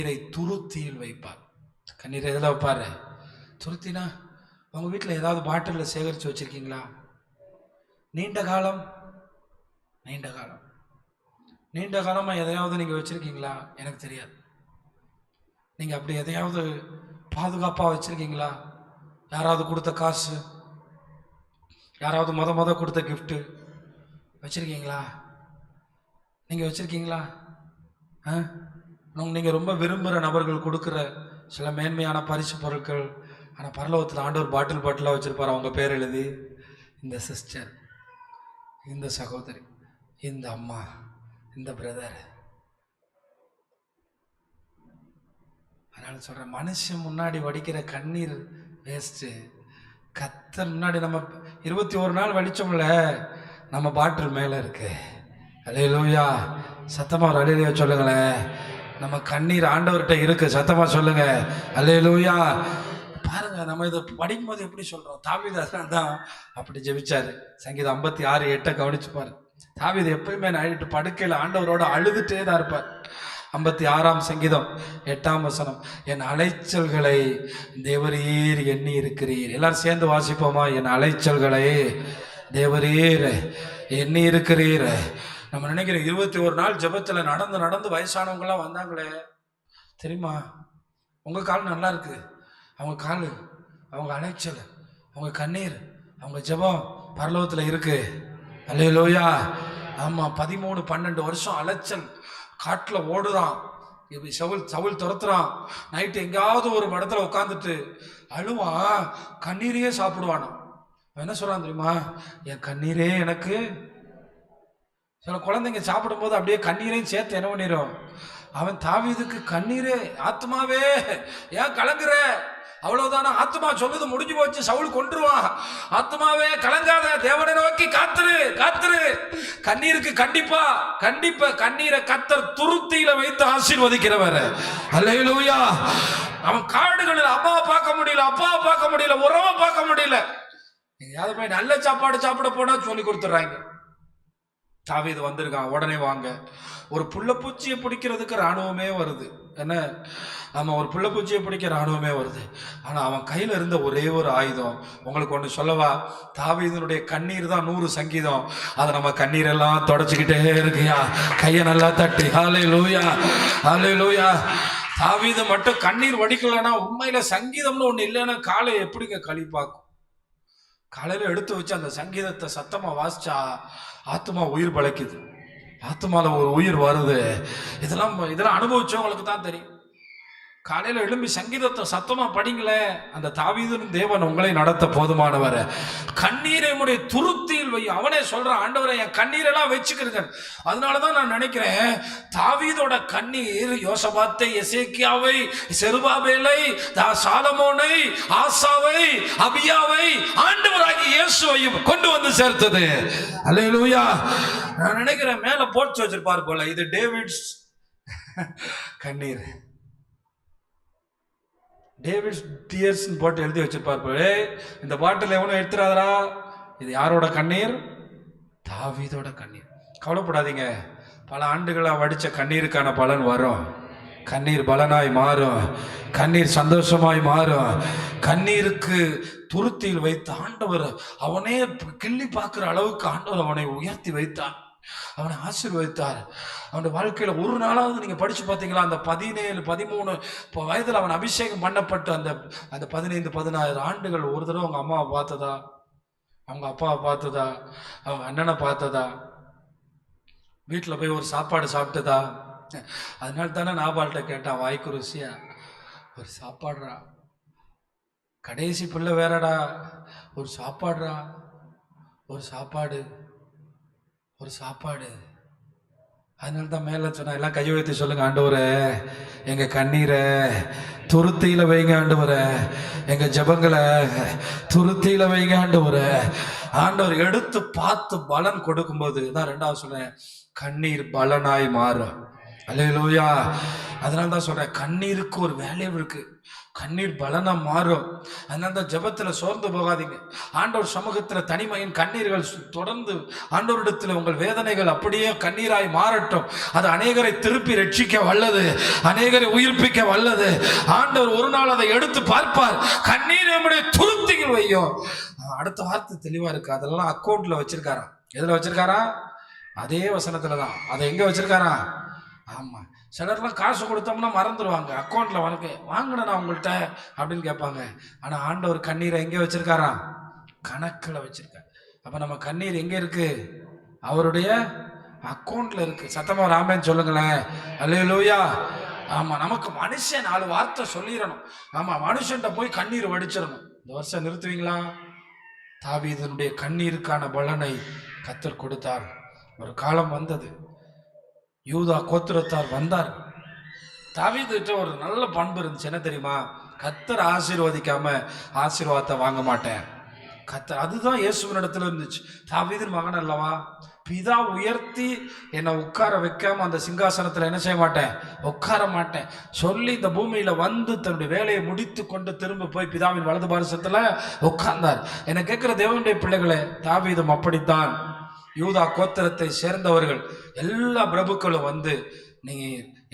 கண்ணீரை துருத்தியில் வைப்பார். கண்ணீரை எதில் வைப்பார்? துருத்தினா உங்கள் வீட்டில் ஏதாவது பாட்டிலில் சேகரித்து வச்சுருக்கீங்களா? நீண்ட காலமாக எதையாவது நீங்கள் வச்சுருக்கீங்களா? எனக்கு தெரியாது. நீங்கள் அப்படி எதையாவது பாதுகாப்பாக வச்சுருக்கீங்களா? யாராவது கொடுத்த காசு, யாராவது முத கொடுத்த கிஃப்ட்டு வச்சுருக்கீங்களா? நீங்கள் வச்சுருக்கீங்களா? நீங்கள் ரொம்ப விரும்புகிற நபர்கள் கொடுக்குற சில மேன்மையான பரிசு பொருட்கள், ஆனால் பரலோகத்தில் ஆண்டவர் பாட்டிலாக வச்சுருப்பார். அவங்க பேர் எழுதி, இந்த சிஸ்டர், இந்த சகோதரி, இந்த அம்மா, இந்த பிரதர். அதனால் சொல்கிறேன், மனுஷன் முன்னாடி வடிக்கிற கண்ணீர் வேஸ்ட்டு. கர்த்தர் முன்னாடி நம்ம 21 நாள் வடித்தோம்ல, நம்ம பாட்டில் மேலே இருக்கு. அல்லேலூயா. சத்தமாக ஒரு அல்லேலூயா சொல்லுங்களேன். நம்ம கண்ணீர் ஆண்டவர்கிட்ட இருக்கு. சத்தமாக சொல்லுங்க அல்லேலூயா. பாருங்க, நம்ம இதை படிக்கும்போது எப்படி சொல்கிறோம்? தாவீது தான் அப்படி ஜெபிச்சாரு. சங்கீதம் 56:8 கவனிச்சு பாரு. தாவீது எப்பயுமே நைட்டு படுக்கையில் ஆண்டவரோட அழுதுட்டே தான் இருப்பார். 56ஆம் சங்கீதம் 8ஆம் வசனம், என் அலைச்சல்களை தேவரீர் எண்ணி இருக்கிறீர். எல்லாரும் சேர்ந்து வாசிப்போமா? என் அலைச்சல்களை தேவரீர் எண்ணி இருக்கிறீர். நம்ம நினைக்கிறோம் 21 நாள் ஜெபத்தில் நடந்து வயசானவங்களாம் வந்தாங்களே தெரியுமா? உங்கள் கால் நல்லா இருக்கு, அவங்க கால், அவங்க அலைச்சல், அவங்க கண்ணீர், அவங்க ஜெபம் பரலோகத்தில் இருக்கு. அல்லேலூயா. ஆமாம், 13-12 வருஷம் அலைச்சல், காட்டில் ஓடுறான், இப்படி சவுல் துரத்துறான். நைட்டு எங்கேயாவது ஒரு இடத்துல உட்காந்துட்டு அழுவான், கண்ணீரையே சாப்பிடுவானா. என்ன சொல்கிறான் தெரியுமா? என் கண்ணீரே எனக்கு. சில குழந்தைங்க சாப்பிடும்போது அப்படியே கண்ணீரையும் சேர்த்து என்ன பண்ணிடும்? அவன் தாவீதுக்கு கண்ணீரே, ஆத்மாவே ஏன் கலங்குற? அவ்வளவுதானா? ஆத்மா சொல்லுது, முடிஞ்சு போச்சு, சவுல் கொன்றுவான். ஆத்மாவே கலங்காத, தேவனை நோக்கி காத்துரு. கண்ணீருக்கு கண்டிப்பா கண்ணீரை கர்த்தர் துருத்தியில வைத்து ஆசீர்வதிக்கிறவர். அல்லேலூயா. அவன் காடுகளில் அம்மாவை பார்க்க முடியல, உறவை பார்க்க முடியல. எங்கேயாவது போய் நல்ல சாப்பாடு சாப்பிட போனா சொல்லி கொடுத்துட்றாங்க. தாவீது வந்திருக்கான், உடனே வாங்க. ஒரு புள்ளப்பூச்சியை பிடிக்கிறதுக்கு இராணுவமே வருது. என்ன? ஆமாம், ஒரு புள்ளப்பூச்சியை பிடிக்க இராணுவமே வருது. ஆனால் அவன் கையில் இருந்த ஒரே ஒரு ஆயுதம், உங்களுக்கு ஒன்று சொல்லவா? தாவீதுனுடைய கண்ணீர் தான் 100 சங்கீதம். அதை நம்ம கண்ணீரெல்லாம் தொடச்சிக்கிட்டே இருக்கியா? கையை நல்லா தட்டி ஹல்லேலூயா, ஹல்லேலூயா. தாவீது மட்டும் கண்ணீர் வடிக்கலன்னா, உண்மையில சங்கீதம்னு ஒன்று இல்லைன்னா காலை எப்படிங்க கழிப்பாக்கும்? காலையில் எடுத்து வச்சு அந்த சங்கீதத்தை சத்தமாக வாசிச்சா ஆத்மா உயிர் பழைக்குது, ஆத்மாவில் ஒரு உயிர் வருது. இதெல்லாம் அனுபவிச்சவங்களுக்கு தான் தெரியும். காலையில் எழும்பி சங்கீதத்தை சத்தமா படிங்களே. அந்த தாவீதுன் தேவன் உங்களை நடத்த போதுமானவர். கண்ணீரை உடைய துருத்தியில் வை. அவனே சொல்றான், ஆண்டவரை என் கண்ணீரெல்லாம் வச்சுக்கிறேன். அதனாலதான் நான் நினைக்கிறேன், தாவீதோட கண்ணீர் யோசபாத்தை, எசேக்கியாவை, செருபாபேலை, சாலமோனை, ஆசாவை, அபியாவை, ஆண்டவராகிய இயேசுவையும் கொண்டு வந்து சேர்த்தது. அல்லேலூயா. நான் நினைக்கிறேன் மேல போட்டு வச்சிருப்பார் போல, இது டேவிட்ஸ் கண்ணீர், டேவிட்ஸ் டியர்ஸ் போட்டு எழுதி வச்சிருப்பார். இந்த பாட்டில் எவனும் எடுத்துறாதரா, இது யாரோட கண்ணீர்? தாவீதோட கண்ணீர். கவலைப்படாதீங்க, பல ஆண்டுகளா வடிச்ச கண்ணீருக்கான பலன் வரும். கண்ணீர் பலனாய் மாறும், கண்ணீர் சந்தோஷமாய் மாறும். கண்ணீருக்கு துருத்தியில் வைத்த ஆண்டவர் அவனே கிள்ளி பார்க்கிற அளவுக்கு ஆண்டவர் அவனை உயர்த்தி வைத்தார், அவனை ஆசீர்வதித்தார். அவனுடைய வாழ்க்கையில ஒரு நாளாவது நீங்க படிச்சு பார்த்தீங்களா? அந்த 17-13 வயதுல அவன் அபிஷேகம் பண்ணப்பட்டு அந்த 15-16 ஆண்டுகள் ஒரு தடவை அவங்க அம்மாவை பார்த்ததா, அவங்க அப்பாவை பார்த்ததா, அவங்க அண்ணனை பார்த்ததா, வீட்டில் போய் ஒரு சாப்பாடு சாப்பிட்டதா? அதனால தானே நாபால்கிட்ட கேட்டான், வாய்க்கு ருசியா ஒரு சாப்பாடுறா, கடைசி பிள்ளை வேறடா, ஒரு சாப்பாடுறா, ஒரு சாப்பாடு. அதனால தான் மேலே சொன்ன எல்லாம் கையை வைத்து சொல்லுங்க, ஆண்டவரே எங்க கண்ணீரை துருத்தியில வைங்க, ஆண்டவரே எங்க ஜெபங்களை துருத்தியில வைங்க, ஆண்டவரே. ஆண்டவர் எடுத்து பார்த்து பலன் கொடுக்கும்போது தான் 2வது சொன்னேன், கண்ணீர் பலனாய் மாறும். அல்லேலூயா. அதனால தான் சொல்றேன், கண்ணீருக்கு ஒரு வேல்யூ இருக்கு. கண்ணீர் பலனா மாறும். அதனால தான் ஜெபத்தில் சோர்ந்து போகாதீங்க. ஆண்டவர் சமூகத்தில் தனிமையின் கண்ணீர்கள் தொடர்ந்து ஆண்டவரிடத்தில் உங்கள் வேதனைகள் அப்படியே கண்ணீராய் மாறட்டும். அது அநேகரை திருப்பி ரட்சிக்க வல்லது, அநேகரை உயிர்ப்பிக்க வல்லது. ஆண்டவர் ஒரு நாள் அதை எடுத்து பார்ப்பார். கண்ணீர் நம்முடைய துருத்திகள் வையும். அடுத்த வார்த்தை தெளிவா இருக்கு. அதெல்லாம் அக்கௌண்ட்ல வச்சிருக்காராம். எதுல வச்சிருக்காரா? அதே வசனத்துல தான். அதை எங்க வச்சிருக்காரா? ஆமா, சிலர்லாம் காசு கொடுத்தோம்னா மறந்துடுவாங்க. அக்கௌண்ட்ல வாங்கினேன் உங்கள்கிட்ட அப்படின்னு கேட்பாங்க. ஆனா ஆண்டவர் கண்ணீரை எங்கே வச்சிருக்காராம்? கணக்கில் வச்சிருக்கார். அப்ப நம்ம கண்ணீர் எங்க இருக்கு? அவருடைய அக்கௌண்ட்ல இருக்கு. சத்தமா ராமன் சொல்லுங்களேன். அல்லேலூயா. ஆமா, நமக்கு மனுஷன் 4 வார்த்தை சொல்லிடணும். ஆமா, மனுஷன்ட்ட போய் கண்ணீர் வடிச்சிடணும். இந்த வருஷம் நிறுத்துவீங்களா? தாவீதுனுடைய கண்ணீருக்கான பலனை கர்த்தர் கொடுத்தார். ஒரு காலம் வந்தது, யூதா கோத்திரத்தார் வந்தார். தாவீதுகிட்ட ஒரு நல்ல பண்பு இருந்துச்சு. என்ன தெரியுமா? கர்த்தர் ஆசீர்வதிக்காம ஆசீர்வாதத்தை வாங்க மாட்டேன். கர்த்தர், அதுதான் இயேசுவின் இடத்துல இருந்துச்சு. தாவீதின் மகன் அல்லவா, பிதா உயர்த்தி என்னை உட்கார வைக்காம அந்த சிங்காசனத்தில் என்ன செய்ய மாட்டேன், உட்கார மாட்டேன் சொல்லி இந்த பூமியில வந்து தன்னுடைய வேலையை முடித்து கொண்டு திரும்ப போய் பிதாவின் வலது பாரசத்துல உட்கார்ந்தார். என்னை கேட்கிற தேவனுடைய பிள்ளைகளே, தாவீதும் அப்படித்தான். யூதா கோத்திரத்தை சேர்ந்தவர்கள் எல்லா பிரபுக்களும் வந்து நீ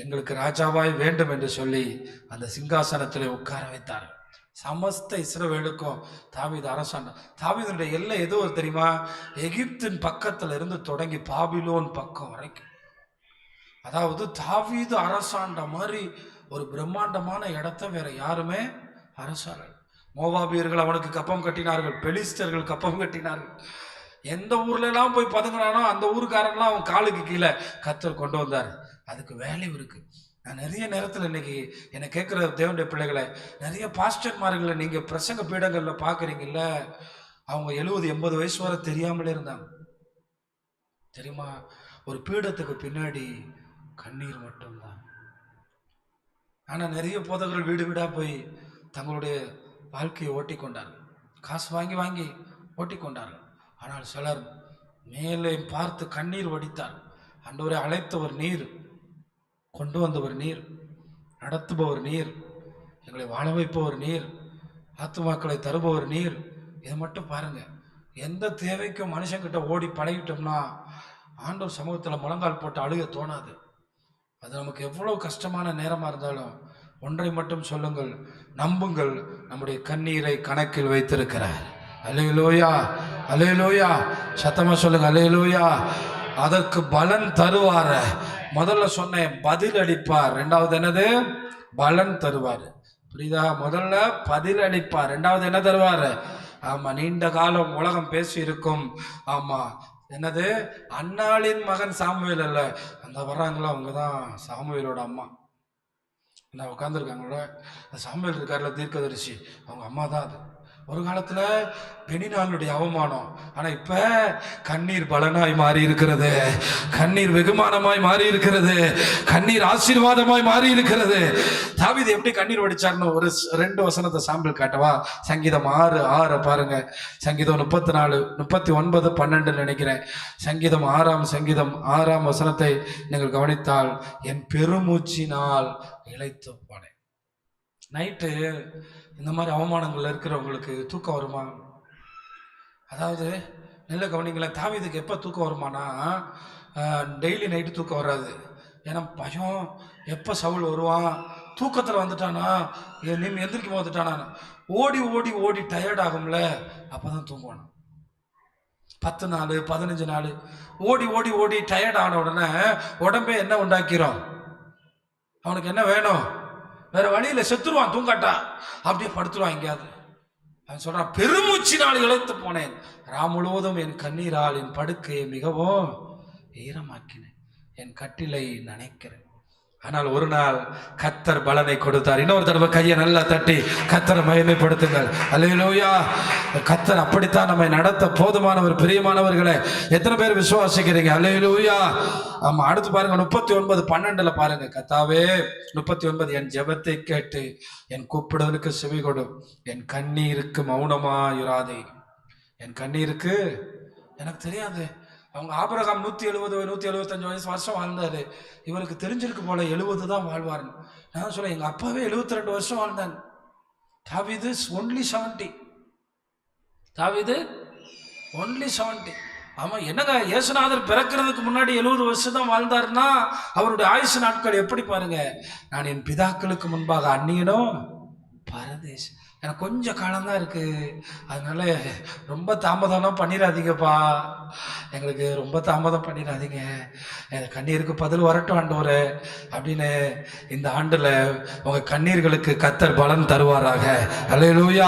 எங்களுக்கு ராஜாவாய் வேண்டும் என்று சொல்லி அந்த சிங்காசனத்தில் உட்கார வைத்தார். சமஸ்த இஸ்ரவேலுக்கும் தாவீது அரசாண்ட. தாவீதுடைய எல்லை எதோ தெரியுமா? எகிப்தின் பக்கத்துல இருந்து தொடங்கி பாபிலோன் பக்கம் வரைக்கும். அதாவது தாவீது அரசாண்ட மாதிரி ஒரு பிரம்மாண்டமான இடத்தை வேற யாருமே அரசாண. மோவாபியர்கள் அவனுக்கு கப்பம் கட்டினார்கள், பெலிஸ்டர்கள் கப்பம் கட்டினார்கள். எந்த ஊர்ல எல்லாம் போய் பதுங்கினானோ அந்த ஊருக்காரன்லாம் அவன் காலுக்கு கீழே கர்த்தர் கொண்டு வந்தார். அதுக்கு வேல்யூ இருக்கு. நான் நிறைய நேரத்தில் இன்னைக்கு என்னை கேட்குற தேவனுடைய பிள்ளைகளை, நிறைய பாஸ்டர்மார்களை நீங்கள் பிரசங்க பீடங்களில் பார்க்குறீங்கல்ல, அவங்க 70-80 வயசு வரை தெரியாமலே இருந்தாங்க. தெரியுமா? ஒரு பீடத்துக்கு பின்னாடி கண்ணீர் மட்டும்தான். ஆனால் நிறைய போதகர்கள் வீடு வீடாக போய் தங்களுடைய வாழ்க்கையை ஓட்டி கொண்டார்கள், காசு வாங்கி வாங்கி ஓட்டி கொண்டார்கள். ஆனால் சிலர் மேலே பார்த்து கண்ணீர் வடித்தார். ஆண்டவரை அழைத்தவர் நீர், கொண்டு வந்தவர் நீர், நடத்துபவர் நீர், எங்களை வாழ வைப்பவர் நீர், ஆத்துமாக்களை தருபவர் நீர். இதை மட்டும் பாருங்க. எந்த தேவைக்கும் மனுஷங்கிட்ட ஓடி பழகிட்டோம்னா ஆண்டவர் சமூகத்தில் முழங்கால் போட்டு அழுக தோணாது. அது நமக்கு எவ்வளவு கஷ்டமான நேரமாக இருந்தாலும் ஒன்றை மட்டும் சொல்லுங்கள், நம்புங்கள், நம்முடைய கண்ணீரை கணக்கில் வைத்திருக்கிறார். அல்லேலூயா, அல்லேலூயா. சத்தமா சொல்லுங்க, அல்லேலூயா. அதற்கு பலன் தருவார். முதல்ல சொன்னேன், பதில் அளிப்பார். ரெண்டாவது என்னது? பலன் தருவார். புரியுதா? முதல்ல பதில் அளிப்பார், ரெண்டாவது என்ன தருவார்? ஆமா, நீண்ட காலம் உலகம் பேசி இருக்கும். ஆமா, என்னது? அன்னாளின் மகன் சாமுவேல் அல்ல, அந்த வர்றாங்களா அவங்க தான் சாமுவேலோட அம்மா. என்ன உட்காந்துருக்காங்களோ, சாமுவேல் இருக்கார்ல தீர்க்கதரிசி, அவங்க அம்மா தான் அது. ஒரு காலத்துல பெனினாளுடைய அவமானம், ஆனா இப்ப கண்ணீர் பலனாய் மாறி இருக்கிறது, கண்ணீர் வெகுமானமாய் மாறி இருக்கிறது, கண்ணீர் ஆசீர்வாதமாய் மாறி இருக்கிறது. தாவீது எப்படி கண்ணீர் வடிச்சார்னு ஒரு 2 வசனத்தை சாம்பிள் காட்டவா? சங்கீதம் 6:6 பாருங்க. சங்கீதம் 34, 39, 12 நினைக்கிறேன். சங்கீதம் 6ஆம் வசனத்தை நீங்கள் கவனித்தால், என் பெருமூச்சினால் இளைத்து போனேன். நைட்டு இந்த மாதிரி அவமானங்கள் இருக்கிறவங்களுக்கு தூக்கம் வருமா? அதாவது நல்ல கவனிங்களேன், தாவீதுக்கு எப்போ தூக்கம் வருமானா, டெய்லி நைட்டு தூக்கம் வராது. ஏன்னா பயம், எப்போ சவுல் வருவான், தூக்கத்தில் வந்துட்டானா, நீ எந்திரிக்கும் வந்துட்டானா, ஓடி ஓடி ஓடி டயர்ட் ஆகும்ல, அப்போ தான் தூங்குவான். 10 நாள் 15 நாள் ஓடி ஓடி ஓடி டயர்ட் ஆன உடனே உடம்பே என்ன உண்டாக்கிறோம், அவனுக்கு என்ன வேணும், வேற வழியில செத்துருவான், தூங்காட்டா அப்படியே படுத்துருவான் எங்கேயாவது. அவன் சொல்றான், பெருமூச்சினால் இழைத்து போனேன், முழுவதும் என் கண்ணீரால் என் படுக்கையை மிகவும் ஈரமாக்கினேன், என் கட்டிலை நனைக்கிறேன். ஆனால் ஒரு நாள் கர்த்தர் பலனை கொடுத்தார். இன்னொரு தடவை கையை நல்லா தட்டி கர்த்தரை மகிமைப்படுத்துங்கள். அல்லேலூயா. கர்த்தர் அப்படித்தான் நம்மை நடத்த போதுமானவர். பிரியமானவர்களே, எத்தனை பேர் விசுவாசிக்கிறீங்க? அல்லேலூயா. ஆமா, அடுத்து பாருங்க 39:12 பாருங்க. கர்த்தாவே, 39, என் ஜெபத்தை கேட்டு என் கூப்பிடுதலுக்கு செவி கொடு, என் கண்ணீருக்கு மௌனமாயிராதே. என் கண்ணீருக்கு, எனக்கு தெரியாது அவங்க ஆபிரகாம் 170 175 வருஷம் வாழ்ந்தாரு. இவருக்கு தெரிஞ்சிருக்கு போல 70 தான் வாழ்வார்னு. நான் சொல்ல எங்க அப்பாவே 72 வருஷம் வாழ்ந்தாங்க. தாவீது ஒன்லி 70. தாவீது ஒன்லி 70. ஆமா, என்னங்க இயேசுநாதர் பிறக்கிறதுக்கு முன்னாடி 70 வருஷம் தான் வாழ்ந்தாருன்னா அவருடைய ஆயுசு நாட்கள் எப்படி பாருங்க. நான் என் பிதாக்களுக்கு முன்பாக அந்நியனோ பரதேசி. எனக்கு கொஞ்சம் காலம்தான் இருக்கு, அதனால ரொம்ப தாமதம்லாம் பண்ணிடாதீங்கப்பா, எங்களுக்கு ரொம்ப தாமதம் பண்ணிடாதீங்க, என் கண்ணீருக்கு பதில் வரட்டும் ஆண்டவரே அப்படின்னு இந்த ஆண்டுல உங்க கண்ணீர்களுக்கு கர்த்தர் பலன் தருவாராக. அல்லேலூயா.